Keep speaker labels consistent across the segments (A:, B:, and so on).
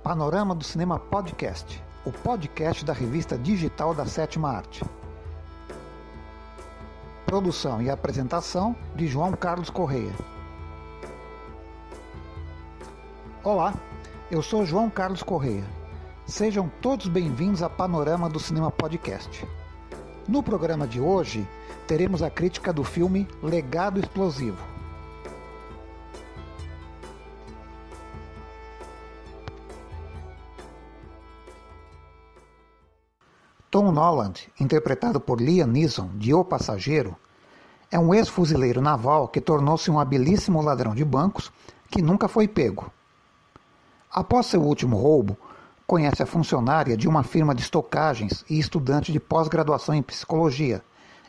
A: Panorama do Cinema Podcast, o podcast da revista digital da Sétima Arte. Produção e apresentação de João Carlos Correia. Olá, eu sou João Carlos Correia. Sejam todos bem-vindos a Panorama do Cinema Podcast. No programa de hoje, teremos a crítica do filme Legado Explosivo. Tom Holland, interpretado por Liam Neeson, de O Passageiro, é um ex-fuzileiro naval que tornou-se um habilíssimo ladrão de bancos que nunca foi pego. Após seu último roubo, conhece a funcionária de uma firma de estocagens e estudante de pós-graduação em psicologia,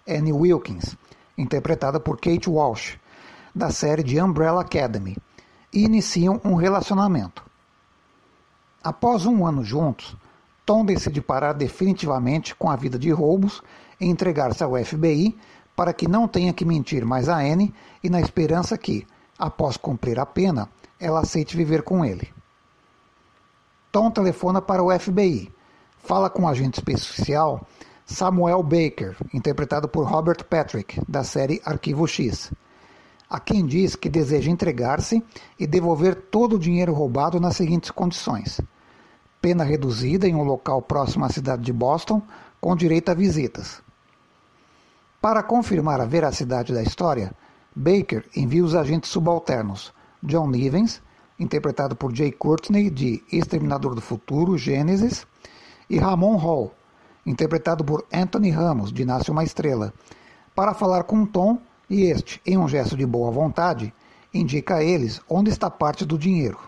A: Annie Wilkins, interpretada por Kate Walsh, da série The Umbrella Academy, e iniciam um relacionamento. Após um ano juntos, Tom decide parar definitivamente com a vida de roubos e entregar-se ao FBI para que não tenha que mentir mais a Annie e na esperança que, após cumprir a pena, ela aceite viver com ele. Tom telefona para o FBI, fala com o agente especial Samuel Baker, interpretado por Robert Patrick, da série Arquivo X, a quem diz que deseja entregar-se e devolver todo o dinheiro roubado nas seguintes condições: pena reduzida em um local próximo à cidade de Boston, com direito a visitas. Para confirmar a veracidade da história, Baker envia os agentes subalternos John Nivens, interpretado por Jay Courtney, de Exterminador do Futuro, Gênesis, e Ramon Hall, interpretado por Anthony Ramos, de Nasce uma Estrela, para falar com Tom, e este, em um gesto de boa vontade, indica a eles onde está parte do dinheiro.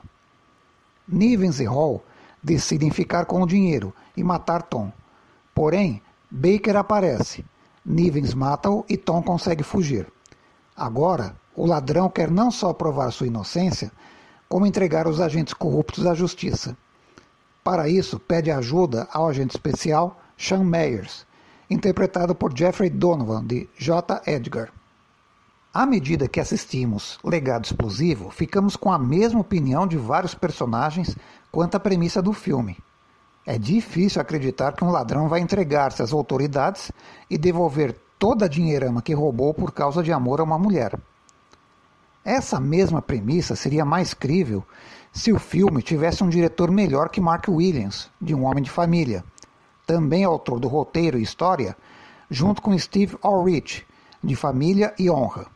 A: Nivens e Hall decidem ficar com o dinheiro e matar Tom. Porém, Baker aparece, Nivens mata-o e Tom consegue fugir. Agora, o ladrão quer não só provar sua inocência, como entregar os agentes corruptos à justiça. Para isso, pede ajuda ao agente especial Sean Myers, interpretado por Jeffrey Donovan, de J. Edgar. À medida que assistimos Legado Explosivo, ficamos com a mesma opinião de vários personagens quanto à premissa do filme. É difícil acreditar que um ladrão vai entregar-se às autoridades e devolver toda a dinheirama que roubou por causa de amor a uma mulher. Essa mesma premissa seria mais crível se o filme tivesse um diretor melhor que Mark Williams, de Um Homem de Família, também autor do roteiro e história, junto com Steve Ulrich, de Família e Honra.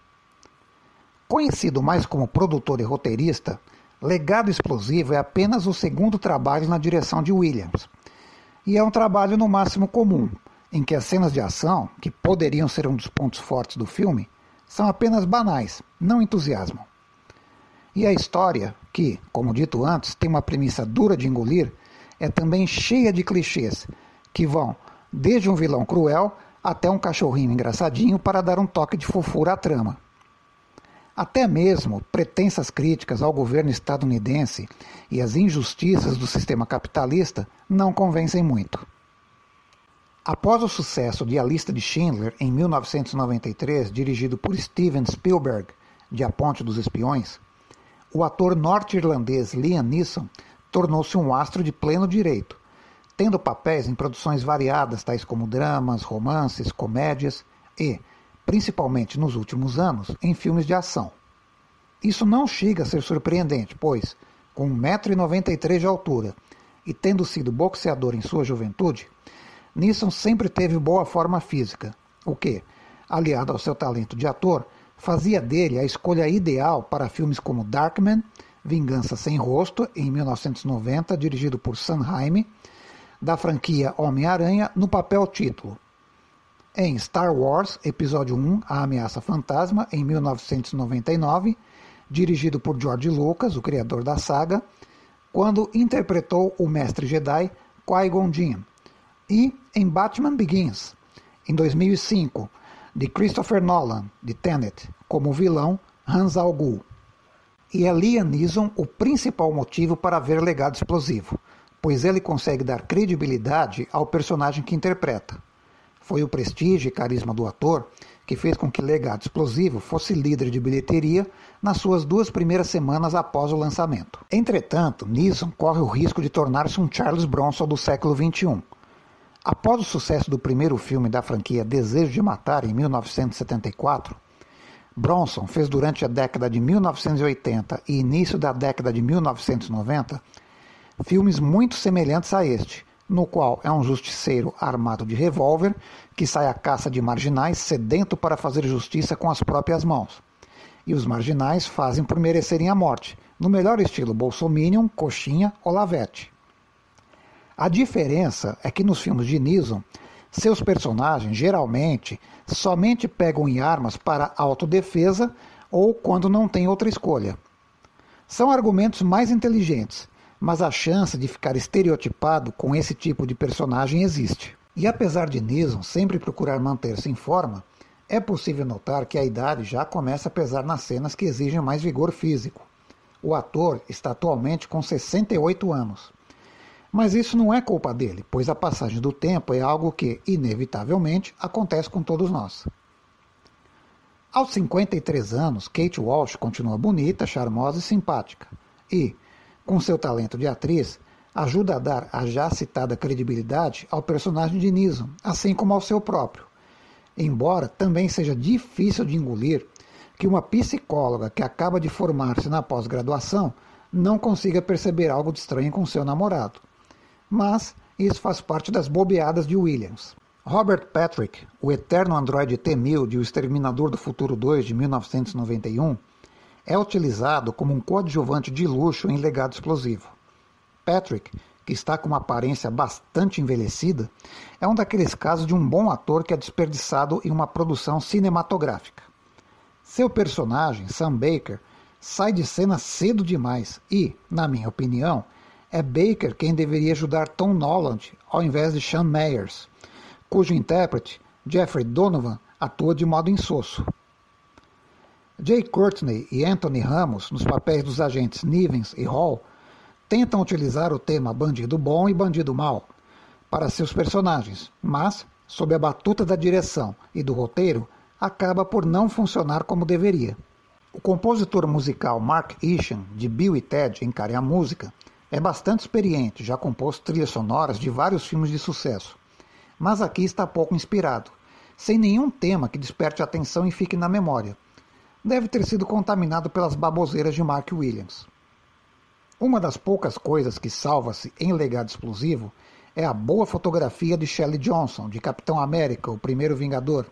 A: Conhecido mais como produtor e roteirista, Legado Explosivo é apenas o segundo trabalho na direção de Williams, e é um trabalho no máximo comum, em que as cenas de ação, que poderiam ser um dos pontos fortes do filme, são apenas banais, não entusiasmam. E a história, que, como dito antes, tem uma premissa dura de engolir, é também cheia de clichês, que vão desde um vilão cruel até um cachorrinho engraçadinho para dar um toque de fofura à trama. Até mesmo pretensas críticas ao governo estadunidense e às injustiças do sistema capitalista não convencem muito. Após o sucesso de A Lista de Schindler, em 1993, dirigido por Steven Spielberg, de A Ponte dos Espiões, o ator norte-irlandês Liam Neeson tornou-se um astro de pleno direito, tendo papéis em produções variadas, tais como dramas, romances, comédias e, principalmente nos últimos anos, em filmes de ação. Isso não chega a ser surpreendente, pois, com 1,93 m de altura e tendo sido boxeador em sua juventude, Neeson sempre teve boa forma física, o que, aliado ao seu talento de ator, fazia dele a escolha ideal para filmes como Darkman, Vingança Sem Rosto, em 1990, dirigido por Sam Raimi, da franquia Homem-Aranha, no papel título. Em Star Wars, Episódio 1, A Ameaça Fantasma, em 1999, dirigido por George Lucas, o criador da saga, quando interpretou o mestre Jedi Qui-Gon Jinn, e em Batman Begins, em 2005, de Christopher Nolan, de Tenet, como vilão Ra's al Ghul. E é Liam Neeson o principal motivo para ver Legado Explosivo, pois ele consegue dar credibilidade ao personagem que interpreta. Foi o prestígio e carisma do ator que fez com que Legado Explosivo fosse líder de bilheteria nas suas 2 primeiras semanas após o lançamento. Entretanto, Neeson corre o risco de tornar-se um Charles Bronson do século XXI. Após o sucesso do primeiro filme da franquia Desejo de Matar, em 1974, Bronson fez durante a década de 1980 e início da década de 1990 filmes muito semelhantes a este, no qual é um justiceiro armado de revólver que sai à caça de marginais sedento para fazer justiça com as próprias mãos. E os marginais fazem por merecerem a morte, no melhor estilo Bolsominion, Coxinha ou Lavete. A diferença é que nos filmes de Neeson, seus personagens geralmente somente pegam em armas para autodefesa ou quando não tem outra escolha. São argumentos mais inteligentes, mas a chance de ficar estereotipado com esse tipo de personagem existe. E apesar de Neeson sempre procurar manter-se em forma, é possível notar que a idade já começa a pesar nas cenas que exigem mais vigor físico. O ator está atualmente com 68 anos. Mas isso não é culpa dele, pois a passagem do tempo é algo que, inevitavelmente, acontece com todos nós. Aos 53 anos, Kate Walsh continua bonita, charmosa e simpática. E, com seu talento de atriz, ajuda a dar a já citada credibilidade ao personagem de Neeson, assim como ao seu próprio. Embora também seja difícil de engolir que uma psicóloga que acaba de formar-se na pós-graduação não consiga perceber algo de estranho com seu namorado. Mas isso faz parte das bobeadas de Williams. Robert Patrick, o eterno androide T-1000 de O Exterminador do Futuro 2 de 1991, é utilizado como um coadjuvante de luxo em Legado Explosivo. Patrick, que está com uma aparência bastante envelhecida, é um daqueles casos de um bom ator que é desperdiçado em uma produção cinematográfica. Seu personagem, Sam Baker, sai de cena cedo demais e, na minha opinião, é Baker quem deveria ajudar Tom Holland ao invés de Sean Myers, cujo intérprete, Jeffrey Donovan, atua de modo insosso. Jay Courtney e Anthony Ramos, nos papéis dos agentes Nivens e Hall, tentam utilizar o tema bandido bom e bandido mau para seus personagens, mas, sob a batuta da direção e do roteiro, acaba por não funcionar como deveria. O compositor musical Mark Isham, de Bill e Ted Encarem a Música, é bastante experiente, já compôs trilhas sonoras de vários filmes de sucesso, mas aqui está pouco inspirado, sem nenhum tema que desperte atenção e fique na memória. Deve ter sido contaminado pelas baboseiras de Mark Williams. Uma das poucas coisas que salva-se em Legado Explosivo é a boa fotografia de Shelley Johnson, de Capitão América, o Primeiro Vingador,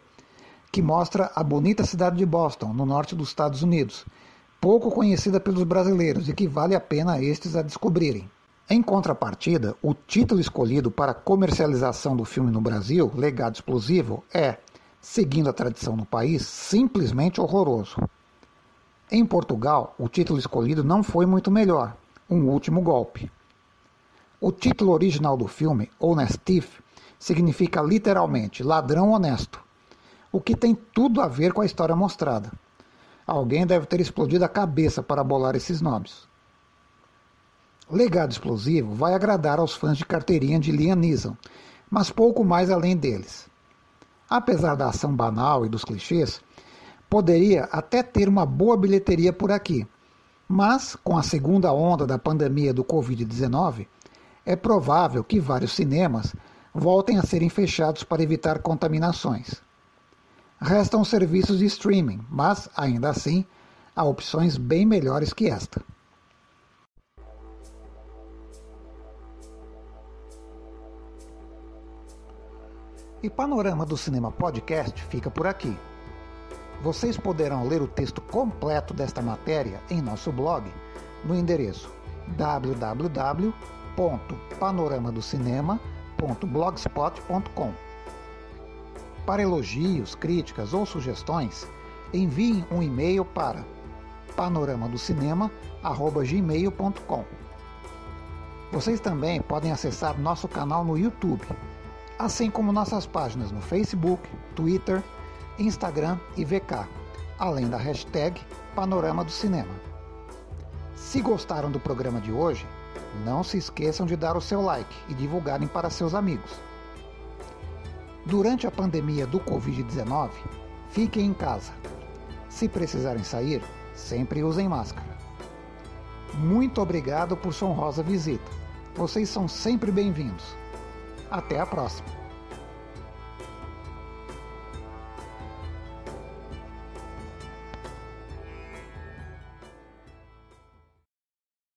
A: que mostra a bonita cidade de Boston, no norte dos Estados Unidos, pouco conhecida pelos brasileiros e que vale a pena estes a descobrirem. Em contrapartida, o título escolhido para a comercialização do filme no Brasil, Legado Explosivo, é, seguindo a tradição no país, simplesmente horroroso. Em Portugal, o título escolhido não foi muito melhor, Um Último Golpe. O título original do filme, Honest Thief, significa literalmente ladrão honesto, o que tem tudo a ver com a história mostrada. Alguém deve ter explodido a cabeça para bolar esses nomes. Legado Explosivo vai agradar aos fãs de carteirinha de Liam Neeson, mas pouco mais além deles. Apesar da ação banal e dos clichês, poderia até ter uma boa bilheteria por aqui, mas, com a segunda onda da pandemia do Covid-19, é provável que vários cinemas voltem a serem fechados para evitar contaminações. Restam os serviços de streaming, mas, ainda assim, há opções bem melhores que esta. E Panorama do Cinema Podcast fica por aqui. Vocês poderão ler o texto completo desta matéria em nosso blog, no endereço www.panoramadocinema.blogspot.com. Para elogios, críticas ou sugestões, enviem um e-mail para panoramadocinema@gmail.com. Vocês também podem acessar nosso canal no YouTube, assim como nossas páginas no Facebook, Twitter, Instagram e VK, além da hashtag Panorama do Cinema. Se gostaram do programa de hoje, não se esqueçam de dar o seu like e divulgarem para seus amigos. Durante a pandemia do Covid-19, Fiquem em casa. Se precisarem sair, sempre usem máscara. Muito obrigado por sua honrosa visita. Vocês são sempre bem-vindos. Até a próxima.